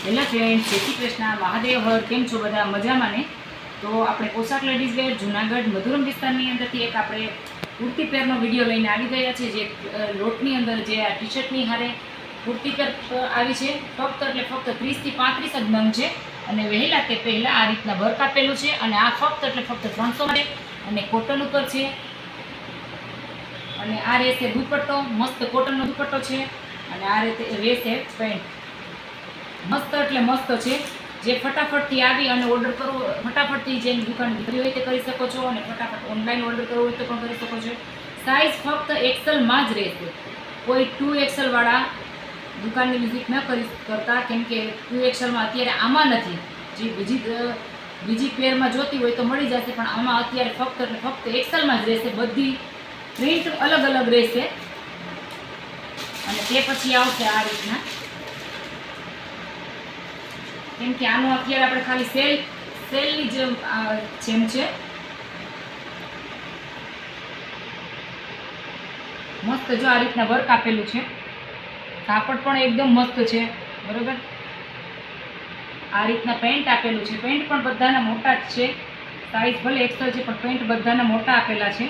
Hello friends, જય શ્રી કૃષ્ણ, મહાદેવ હર. કેમ છો બધા? મજામાં ને? તો આપણે પોશાક લેડીઝ વેર જુનાગઢ મધુરમ વિસ્તારની અંદરથી એક આપણે કુર્તી પેરનો વિડીયો લઈને આવી ગયા છે. જે લોટની અંદર જે આ ટી શર્ટની હારે કુર્તી પેર આવી છે. ફક્ત એટલે ફક્ત 30 થી 35 જ નંગ છે અને વહેલા તે પહેલાં આ રીતના વર્ક આપેલું છે. અને આ ફક્ત એટલે ફક્ત 300 માટે અને કોટન ઉપર છે. અને આ રહેશે દુપટ્ટો, મસ્ત કોટનનો દુપટ્ટો છે. અને આ રીતે રહેશે પેન્ટ, મસ્ત એટલે મસ્ત છે. જે ફટાફટથી આવી અને ઓર્ડર કરવો, ફટાફટથી જેની દુકાન ભરી હોય તે કરી શકો છો અને ફટાફટ ઓનલાઈન ઓર્ડર કરવો હોય તો પણ કરી શકો છો. સાઇઝ ફક્ત એક્સેલમાં જ રહેશે. કોઈ 2XL વાળા દુકાનની વિઝિટ ન કરતા, કેમ કે 2XLમાં અત્યારે આમાં નથી. જે બીજી પેરમાં જોતી હોય તો મળી જશે, પણ આમાં અત્યારે ફક્ત એટલે ફક્ત એક્સેલમાં જ રહેશે. બધી પ્રિન્ટ અલગ અલગ રહેશે. અને તે પછી આવશે આ રીતના, કેમ કે આનો અત્યારે આપણે ખાલી સેલની જેમ છે. મસ્ત જો આ રીતના વર્ક આપેલું છે. કાપડ પણ એકદમ મસ્ત છે, બરોબર. આ રીતના પેન્ટ આપેલું છે. પેન્ટ પણ બધાના મોટા જ છે. સાઈઝ ભલે XL છે, પણ પેન્ટ બધાના મોટા આપેલા છે.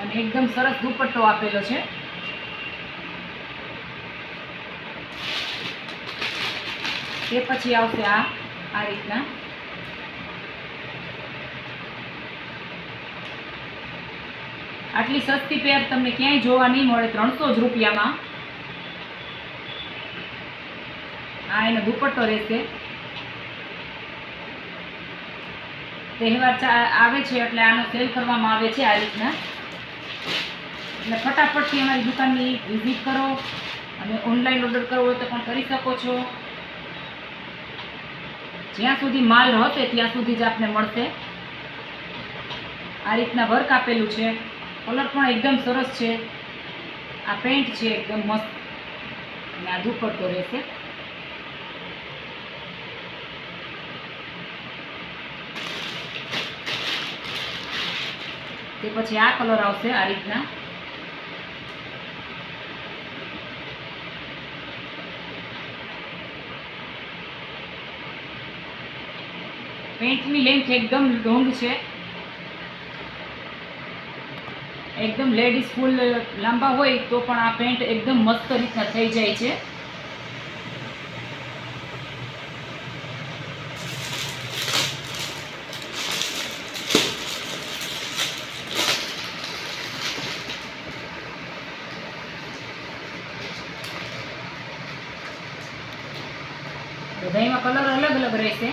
અને એકદમ સરસ દુપટ્ટો આપેલો છે. તે પછી આવશે આ રીતના, આટલી સસ્તી પેર તમને ક્યાંય જોવા નહીં મળે. 300 જ રૂપિયામાં આ એનો દુપટ્ટો રહેશે. તહેવાર આવે છે એટલે આનો સેલ કરવામાં આવે છે આ રીતના. એટલે ફટાફટથી અમારી દુકાનની વિઝિટ કરો અને ઓનલાઈન ઓર્ડર કરવો હોય તો પણ કરી શકો છો. જ્યાં સુધી માલ હશે ત્યાં સુધી જ આપને મળશે. આ રીતના વર્ક આપેલું છે. કલર પણ એકદમ સરસ છે. આ પેન્ટ છે એકદમ મસ્ત અને આ દુપટ્ટો રહેશે. તે પછી આ કલર આવશે આ રીતના. પેન્ટની લેન્થ એકદમ લોંગ છે. એકદમ લેડીઝ ફૂલ લાંબા હોય તો પણ આ પેન્ટ એકદમ મસ્ત રીતના થઈ જાય છે. બધામાં કલર અલગ અલગ રહેશે.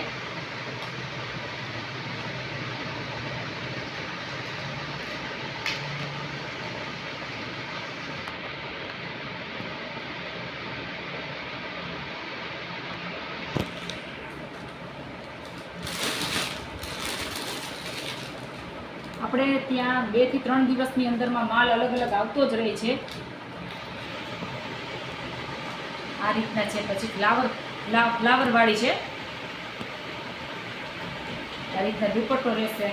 આપણે ત્યાં 2 થી 3 દિવસની અંદરમાં માલ અલગ અલગ આવતો જ રહે છે. આ રીતના છે. પછી ફ્લાવર વાળી છે. આ રીતના દુપટ્ટો રહેશે.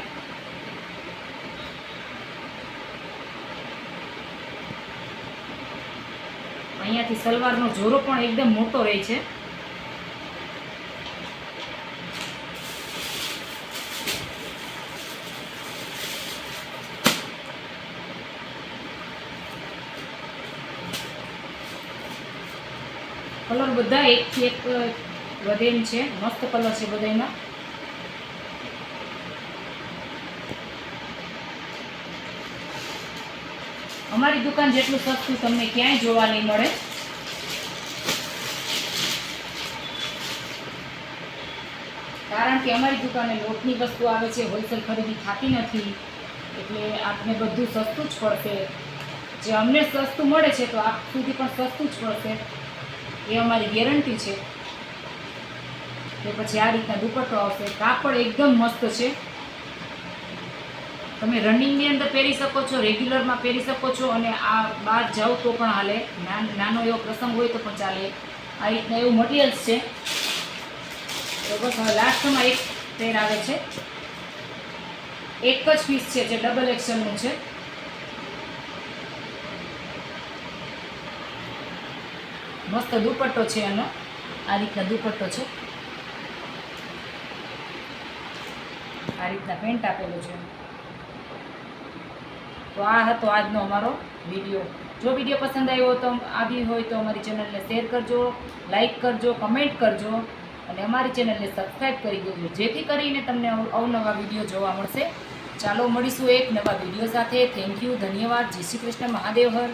અહીંયાથી સલવારનો જોરો પણ એકદમ મોટો રહે છે. કલર બધા એકથી એક વધે એમ છે. મસ્ત કલર છે બધામાં. અમારી દુકાન જેટલું સસ્તું તમને ક્યાંય જોવા નહીં મળે. કારણ કે અમારી દુકાને લોટની વસ્તુ આવે છે, હોલસેલ ખરીદી થતી નથી. એટલે આપને બધું સસ્તું જ પડશે. જે અમને સસ્તું મળે છે તો આપ સુધી પણ સસ્તું જ પડશે, એ અમારી ગેરંટી છે. તે પછી આ રીતના દુપટ્ટો આવશે. કાપડ એકદમ મસ્ત છે. તમે રનિંગની અંદર પહેરી શકો છો, રેગ્યુલરમાં પહેરી શકો છો, અને આ બહાર જાઓ તો પણ હાલે. નાનો એવો પ્રસંગ હોય તો પણ ચાલે. આ રીતના એવું મટીરિયલ્સ છે. તો બસ હવે લાસ્ટમાં એક પેર આવે છે. એક જ પીસ છે જે ડબલ એક્સેલનું છે. મસ્ત દુપટ્ટો છે એનો. આ રીતના દુપટ્ટો છે. આ રીતના પેન્ટ આપેલો છે. તો આ હતો આજનો અમારો વિડીયો. જો વિડીયો પસંદ આવી હોય તો અમારી ચેનલને શેર કરજો, લાઈક કરજો, કમેન્ટ કરજો અને અમારી ચેનલને સબસ્ક્રાઈબ કરી દેજો, જેથી કરીને તમને અવનવા વિડીયો જોવા મળશે. ચાલો મળીશું એક નવા વિડીયો સાથે. થેન્ક યુ, ધન્યવાદ. જય શ્રી કૃષ્ણ, મહાદેવ હર.